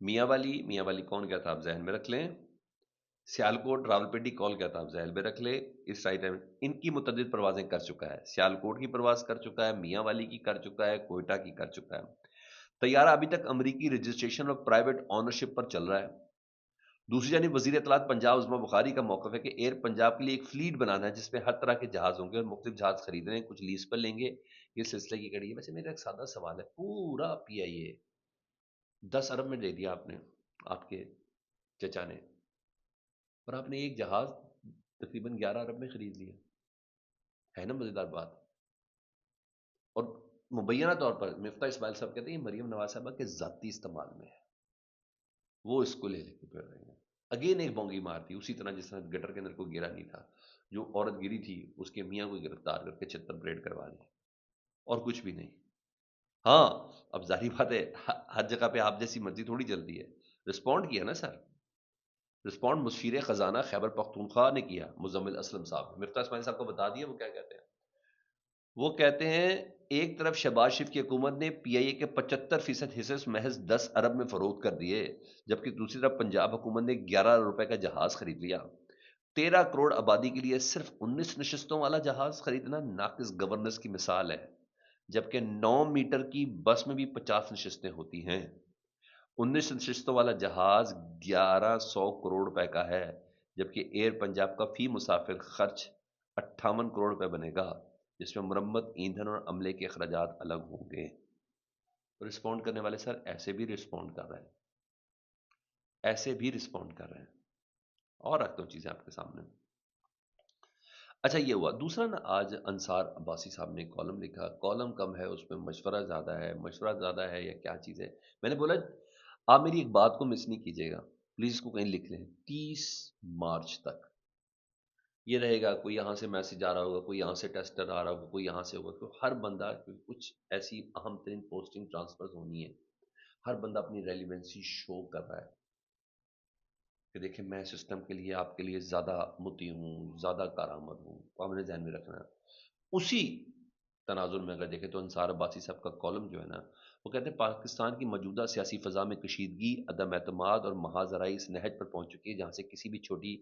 میاں والی کون کیا تھا آپ ذہن میں رکھ لیں. سیالکوٹ راولپنڈی کال کیا تھا آپ ذہن میں رکھ لیں. اس رائٹ ٹائم ان کی متعدد پروازیں کر چکا ہے. سیالکوٹ کی پرواز کر چکا ہے, میاں والی کی کر چکا ہے, کوئٹہ کی کر چکا ہے. طیارہ ابھی تک امریکی رجسٹریشن اور پرائیویٹ آنرشپ پر چل رہا ہے. دوسری جانب وزیر اطلاعات پنجاب عظما بخاری کا موقف ہے کہ ایئر پنجاب کے لیے ایک فلیٹ بنانا ہے جس میں ہر طرح کے جہاز ہوں گے اور مختلف جہاز خرید رہے ہیں, کچھ لیز پر لیں گے. یہ سلسلے کی کڑی ہے. ویسے میرا ایک سادہ سوال ہے, پورا پی آئی اے 10 ارب میں دے دیا آپ نے, آپ کے چچا نے, اور آپ نے ایک جہاز تقریباً 11 ارب میں خرید لیا ہے نا. مزیدار بات. اور مبینہ طور پر مفتاح اسماعیل صاحب کہتے ہیں یہ مریم نواز صاحبہ کے ذاتی استعمال میں ہے, وہ اس کو لے کے پھر رہے ہیں. اگین ایک بونگی مار تھی اسی طرح جس طرح گٹر کے اندر کوئی گرا نہیں تھا, جو عورت گری تھی اس کے میاں کو گرفتار کر کے چھت پر پریڈ کروا دی, اور کچھ بھی نہیں. ہاں, اب ظاہری بات ہے ہر جگہ پہ آپ جیسی مرضی تھوڑی چلتی ہے. رسپونڈ کیا نا سر, رسپونڈ مشیر خزانہ خیبر پختونخوا نے کیا, مزمل اسلم صاحب. مفتاح اسماعیل صاحب کو بتا دیا وہ کیا کہتے ہیں. وہ کہتے ہیں ایک طرف شہباز شریف کی حکومت نے پی آئی اے کے 75% حصے محض 10 ارب میں فروخت کر دیے, جبکہ دوسری طرف پنجاب حکومت نے 11 ارب روپے کا جہاز خرید لیا. 13 کروڑ آبادی کے لیے صرف 19 نشستوں والا جہاز خریدنا ناقص گورننس کی مثال ہے, جبکہ 9 میٹر کی بس میں بھی 50 نشستیں ہوتی ہیں. 19 نشستوں والا جہاز 1100 کروڑ روپے کا ہے, جبکہ ایئر پنجاب کا فی مسافر خرچ 58 کروڑ روپے بنے گا, جس میں مرمت, ایندھن اور عملے کے اخراجات الگ ہوں گے. رسپونڈ کرنے والے سر ایسے بھی رسپونڈ کر رہے ہیں, ایسے بھی رسپونڈ کر رہے ہیں. اور رکھتا ہوں چیزیں آپ کے سامنے. اچھا یہ ہوا. دوسرا نا, آج انصار عباسی صاحب نے کالم لکھا, کالم کم ہے اس میں مشورہ زیادہ ہے. مشورہ زیادہ ہے یا کیا چیز ہے؟ میں نے بولا آپ میری ایک بات کو مس نہیں کیجیے گا پلیز, اس کو کہیں لکھ لیں. 30 مارچ تک یہ رہے گا. کوئی یہاں سے میسج آ رہا ہوگا, کوئی یہاں سے ٹیسٹر آ رہا ہوگا, کوئی یہاں سے ہوگا, تو ہر بندہ کچھ ایسی اہم ترین پوسٹنگ ٹرانسفر ہونی ہے. ہر بندہ اپنی ریلیونسی شو کر رہا ہے کہ دیکھیں میں سسٹم کے لیے آپ کے لیے زیادہ مطیع ہوں, زیادہ کارآمد ہوں. تو ہم نے ذہن میں رکھنا ہے. اسی تناظر میں اگر دیکھیں تو انصار عباسی صاحب کا کالم جو ہے نا, وہ کہتے ہیں پاکستان کی موجودہ سیاسی فضا میں کشیدگی, عدم اعتماد اور محاذ آرائی اس نہج پر پہنچ چکی ہے جہاں سے کسی بھی چھوٹی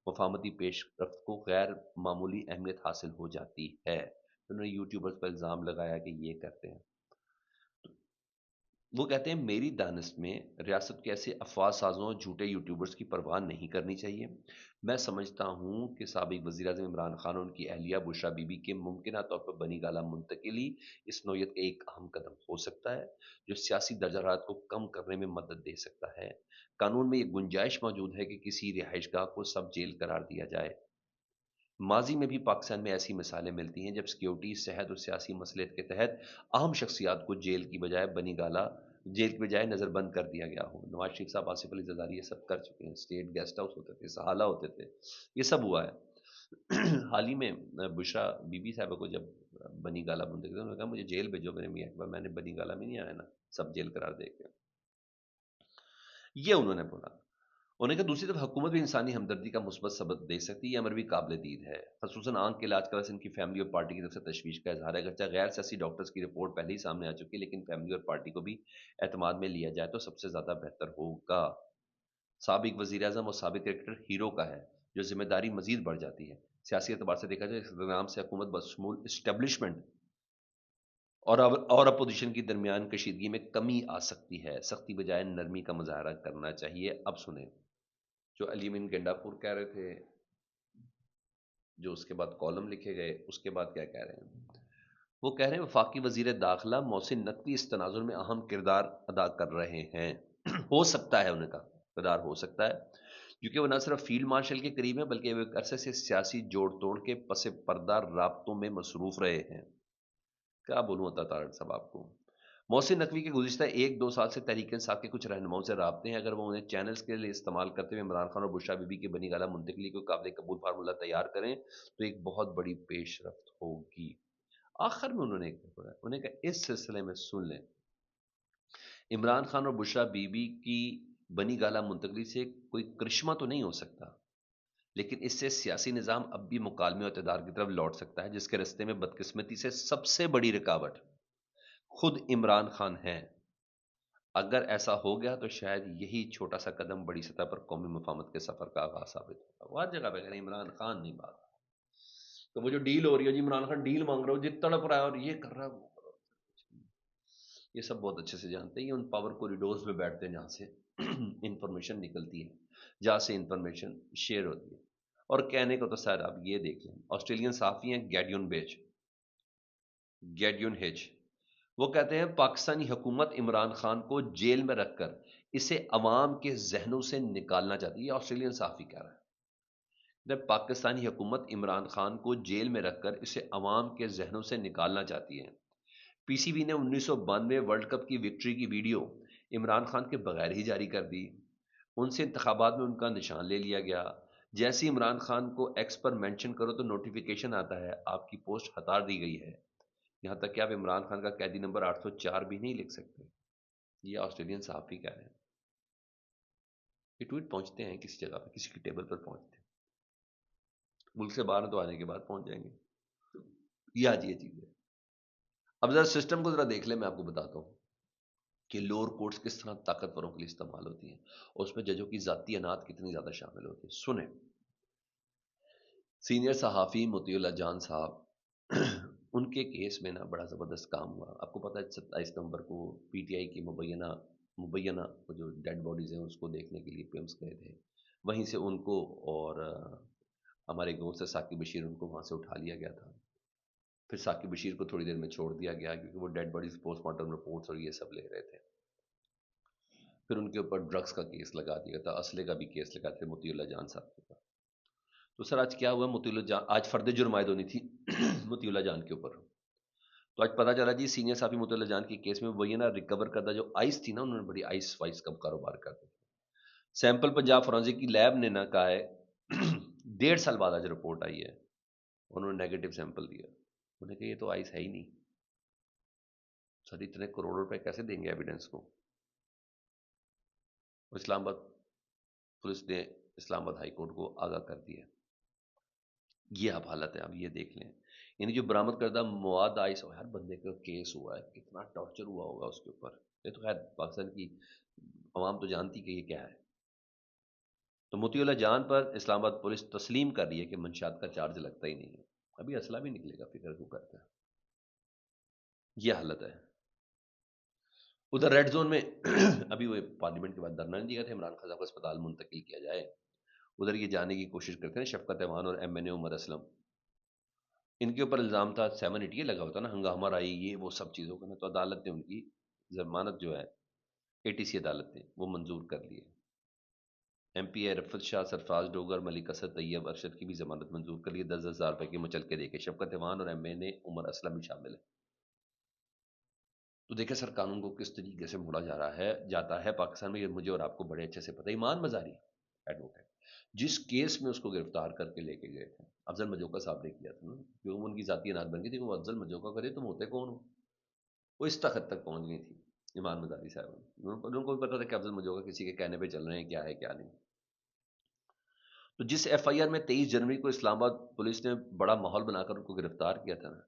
مفاہمتی پیش رفت کو غیر معمولی اہمیت حاصل ہو جاتی ہے. انہوں نے یوٹیوبرز پر الزام لگایا کہ یہ کرتے ہیں. وہ کہتے ہیں میری دانست میں ریاست کے ایسے افواہ سازوں اور جھوٹے یوٹیوبرز کی پرواہ نہیں کرنی چاہیے. میں سمجھتا ہوں کہ سابق وزیر اعظم عمران خان اور ان کی اہلیہ بشرا بی بی کے ممکنہ طور پر بنی گالہ منتقلی اس نوعیت کا ایک اہم قدم ہو سکتا ہے جو سیاسی درجات کو کم کرنے میں مدد دے سکتا ہے. قانون میں یہ گنجائش موجود ہے کہ کسی رہائش گاہ کو سب جیل قرار دیا جائے. ماضی میں بھی پاکستان میں ایسی مثالیں ملتی ہیں جب سیکیورٹی, صحت اور سیاسی مصلحت کے تحت اہم شخصیات کو جیل کی بجائے جیل کی بجائے نظر بند کر دیا گیا ہو. نواز شریف صاحب, آصف علی زرداری یہ سب کر چکے ہیں. اسٹیٹ گیسٹ ہاؤس ہوتے تھے, سہالہ ہوتے تھے, یہ سب ہوا ہے. حال ہی میں بشرا بی بی صاحبہ کو جب بنی گالہ منتقل, انہوں نے کہا مجھے جیل بھیجو میرے میاں اکبر, میں نے بنی گالہ میں نہیں آیا نا سب جیل قرار دے کے. یہ انہوں نے بولا. انہوں نے کہا دوسری طرف حکومت بھی انسانی ہمدردی کا مثبت سبق دے سکتی ہے, یہ امر بھی قابل دید ہے. خصوصاً آنکھ کے علاج کا ویسے ان کی فیملی اور پارٹی کی طرف سے تشویش کا اظہار ہے. اگرچہ غیر سیاسی ڈاکٹرز کی رپورٹ پہلے ہی سامنے آ چکی ہے, لیکن فیملی اور پارٹی کو بھی اعتماد میں لیا جائے تو سب سے زیادہ بہتر ہوگا. سابق وزیر اعظم اور سابق کرکٹر ہیرو کا ہے جو ذمہ داری مزید بڑھ جاتی ہے. سیاسی اعتبار سے دیکھا جائے اقتدام سے حکومت بشمول اسٹیبلشمنٹ اور اپوزیشن کی درمیان کشیدگی میں کمی آ سکتی ہے. سختی بجائے نرمی کا مظاہرہ کرنا چاہیے. اب سنیں جو علی امین گنڈا پور کہہ رہے تھے, جو اس کے بعد کالم لکھے گئے, اس کے بعد کیا کہہ رہے ہیں. وہ کہہ رہے ہیں وفاقی وزیر داخلہ محسن نقوی اس تناظر میں اہم کردار ادا کر رہے ہیں. ہو سکتا ہے, انہیں کا کردار ہو سکتا ہے, کیونکہ وہ نہ صرف فیلڈ مارشل کے قریب ہیں بلکہ وہ ایک عرصے سے سیاسی جوڑ توڑ کے پس پردہ رابطوں میں مصروف رہے ہیں. کیا بولوں عطا طارق صاحب آپ کو. محسن نقوی کے گزشتہ 1-2 سال سے تحریک انصاف کے کچھ رہنماؤں سے رابطے ہیں. اگر وہ انہیں چینلز کے لیے استعمال کرتے ہوئے عمران خان اور بشرا بی بی کی بنی گالہ منتقلی کو قابل قبول فارمولہ تیار کریں تو ایک بہت بڑی پیش رفت ہوگی. آخر میں انہوں نے کہا اس سلسلے میں سن لیں, عمران خان اور بشرا بی بی کی بنی گالہ منتقلی سے کوئی کرشمہ تو نہیں ہو سکتا, لیکن اس سے سیاسی نظام اب بھی مکالمے اور اقتدار کی طرف لوٹ سکتا ہے, جس کے رستے میں بدقسمتی سے سب سے بڑی رکاوٹ خود عمران خان ہیں. اگر ایسا ہو گیا تو شاید یہی چھوٹا سا قدم بڑی سطح پر قومی مفاہمت کے سفر کا آغاز ثابت ہوگا. وہ ہر جگہ پہ کہیں عمران خان نہیں بات. تو وہ جو ڈیل ہو رہی ہے جی، عمران خان ڈیل مانگ رہا ہو جی، تڑپ رہا ہے اور یہ کر رہا ہے وہ کر رہا ہے. یہ سب بہت اچھے سے جانتے ہیں. یہ ان پاور کوریڈورز میں بیٹھتے ہیں جہاں سے انفارمیشن نکلتی ہے، جہاں سے انفارمیشن شیئر ہوتی ہے. اور کہنے کو تو سر آپ یہ دیکھ لیں، آسٹریلین صحافی ہیں گیڈیون ہیچ، وہ کہتے ہیں پاکستانی حکومت عمران خان کو جیل میں رکھ کر اسے عوام کے ذہنوں سے نکالنا چاہتی ہے. یہ آسٹریلین صحافی کہہ رہا ہے. جب پاکستانی حکومت عمران خان کو جیل میں رکھ کر اسے عوام کے ذہنوں سے نکالنا چاہتی ہے. پی سی بی نے 1992 ورلڈ کپ کی وکٹری کی ویڈیو عمران خان کے بغیر ہی جاری کر دی. ان سے انتخابات میں ان کا نشان لے لیا گیا. جیسے عمران خان کو ایکس پر مینشن کرو تو نوٹیفیکیشن آتا ہے آپ کی پوسٹ ہٹا دی گئی ہے. یہاں تک کہ آپ عمران خان کا قیدی نمبر 804 بھی نہیں لکھ سکتے. یہ آسٹریلین صحافی کہہ رہے ہیں. یہ ٹویٹ پہنچتے ہیں کسی جگہ پہ، کسی کی ٹیبل پر پہنچتے ہیں. ملک سے باہر تو آنے کے بعد پہنچ جائیں گے. یہ آج یہ چیز ہے. اب ذرا سسٹم کو ذرا دیکھ لیں. میں آپ کو بتاتا ہوں کہ لوور کورٹس کس طرح طاقتوروں کے لیے استعمال ہوتی ہیں اور اس میں ججوں کی ذاتی انات کتنی زیادہ شامل ہوتی ہے. سنیں، سینئر صحافی مطیع اللہ جان صاحب ان کے کیس میں نا بڑا زبردست کام ہوا. آپ کو پتا ہے 27 نومبر کو پی ٹی آئی کی مبینہ جو ڈیڈ باڈیز ہیں اس کو دیکھنے کے لیے پیمس گئے تھے. وہیں سے ان کو اور ہمارے گاؤں سے ثاقب بشیر ان کو وہاں سے اٹھا لیا گیا تھا. پھر ثاقب بشیر کو تھوڑی دیر میں چھوڑ دیا گیا کیونکہ وہ dead bodies post mortem reports اور یہ سب لے رہے تھے. پھر ان کے اوپر ڈرگس کا کیس لگا دیا تھا، اسلحے کا بھی کیس لگا تھے مطیع اللہ جان صاحب کے اوپر. تو سر آج کیا ہوا؟ مطیع اللہ جان آج فرد جرم عائد ہونی تھی مطیع اللہ جان کے اوپر. تو آج پتا چلا جی سینئر صحافی مطیع اللہ جان کے کیس میں وہی نا ریکور کردہ جو آئس تھی نا، انہوں نے بڑی آئس وائس کا کاروبار کر دیا. سیمپل پنجاب فورینزک کی لیب نے نہ کہا ہے 1.5 سال بعد آج رپورٹ آئی ہے، انہوں نے نیگیٹو سیمپل دیا. انہوں نے کہا یہ تو آئس ہے ہی نہیں. سر اتنے کروڑ روپے کیسے دیں گے ایویڈنس کو؟ اسلام آباد پولیس نے اسلام آباد ہائی کورٹ کو آگاہ کر دیا. یہ اب حالت ہے. اب یہ دیکھ لیں، یعنی جو برآمد کردہ مواد آئس ہر بندے کا کیس ہوا ہے، کتنا ٹارچر ہوا ہوگا اس کے اوپر. یہ تو خیر پاکستان کی عوام تو جانتی کہ یہ کیا ہے. تو مطیع اللہ جان پر اسلام آباد پولیس تسلیم کر رہی ہے کہ منشیات کا چارج لگتا ہی نہیں ہے. ابھی اسلحہ بھی نکلے گا، فکر کیوں کرتا ہے. یہ حالت ہے. ادھر ریڈ زون میں ابھی وہ پارلیمنٹ کے بعد دھرنا نہیں دیا تھا عمران خان صاحب کو اسپتال منتقل کیا جائے. ادھر یہ جانے کی کوشش کرتے ہیں شفقت ایوان اور ایم این اے عمر اسلم. ان کے اوپر الزام تھا 780 لگا ہوتا نا، ہنگامہ رائی یہ وہ سب چیزوں کا نا. تو عدالت نے ان کی ضمانت جو ہے ATC عدالت نے وہ منظور کر لی ہے. ایم پی اے رفت شاہ، سرفراز ڈوگر، ملک اسد طیب ارشد کی بھی ضمانت منظور کر لی ہے. 10,000 روپے کے مچلکے دے کے شفقت ایوان اور ایم این اے عمر اسلم بھی شامل ہے. تو دیکھیں سر قانون کو کس طریقے سے موڑا جاتا ہے پاکستان میں. یہ مجھے اور آپ کو بڑے اچھے سے پتہ ہے. ایمان مزاری ایڈوکیٹ جس کیس میں اس کو گرفتار کر کے لے کے گئے تھے، افضل مجوکا صاحب نے کیا تھا نا، کیونکہ ان کی ذاتی انات بن گئی تھی کہ وہ افضل مجوکا کرے تم ہوتے کون ہو. وہ اس تخت تک پہنچ گئی تھی ایمان مزاری صاحب. ان کو بھی پتا تھا کہ افضل مجوکا کسی کے کہنے پہ چل رہے ہیں، کیا ہے کیا نہیں. تو جس FIR میں 23 جنوری کو اسلام آباد پولیس نے بڑا ماحول بنا کر ان کو گرفتار کیا تھا نا،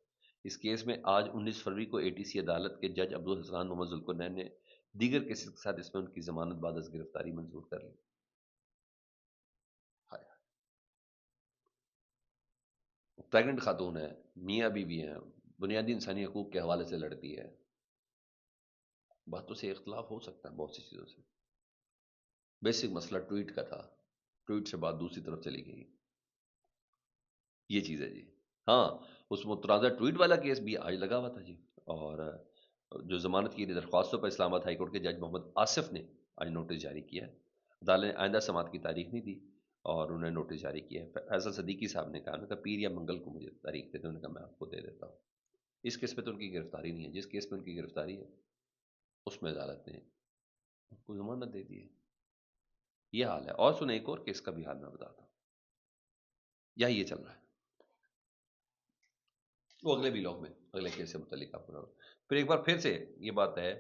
اس کیس میں آج 19 فروری کو ATC عدالت کے جج عبدالحسنان محمد ذوالقرنین نے دیگر کیسز کے ساتھ اس میں ان کی ضمانت بعد از گرفتاری منظور کر لی. پریگنٹ خاتون ہے، میاں بیوی ہیں، بنیادی انسانی حقوق کے حوالے سے لڑتی ہے. باتوں سے اختلاف ہو سکتا ہے بہت سی چیزوں سے. بیسک مسئلہ ٹویٹ کا تھا، ٹویٹ سے بات دوسری طرف چلی گئی. یہ چیز ہے جی. ہاں اس متنازع ٹویٹ والا کیس بھی آج لگا ہوا تھا جی. اور جو ضمانت کی درخواستوں پر اسلام آباد ہائی کورٹ کے جج محمد آصف نے آج نوٹس جاری کیا ہے. عدالت نے آئندہ سماعت کی تاریخ نہیں دی اور انہوں نے نوٹس جاری کیا ہے. فیصل صدیقی صاحب نے کہا، کہ پیر یا منگل کو مجھے تاریخ دے دیں. انہوں نے کہا میں آپ کو دے دیتا ہوں. اس کیس پہ تو ان کی گرفتاری نہیں ہے. جس کیس پہ ان کی گرفتاری ہے اس میں عدالت نے ان کو ضمانت دے دی ہے. یہ حال ہے. اور سنیں ایک اور کیس کا بھی حال میں بتاتا ہوں. یہی یہ چل رہا ہے. وہ اگلے ولاگ میں اگلے کیس سے متعلق آپ کو پھر ایک بار پھر سے یہ بات ہے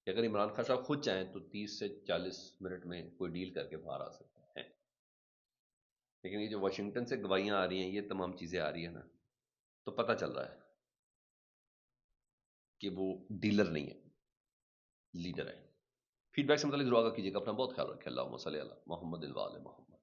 کہ اگر عمران خان صاحب خود چاہیں تو 30 سے 40 منٹ میں کوئی ڈیل کر کے باہر آ سکتے ہیں. لیکن یہ جو واشنگٹن سے گواہیاں آ رہی ہیں، یہ تمام چیزیں آ رہی ہیں نا، تو پتہ چل رہا ہے کہ وہ ڈیلر نہیں ہے، لیڈر ہے. فیڈ بیک سے متعلق ضرور آگاہ کیجیے گا. اپنا بہت خیال رکھیں. اللہم صلی علی محمد وعلی محمد.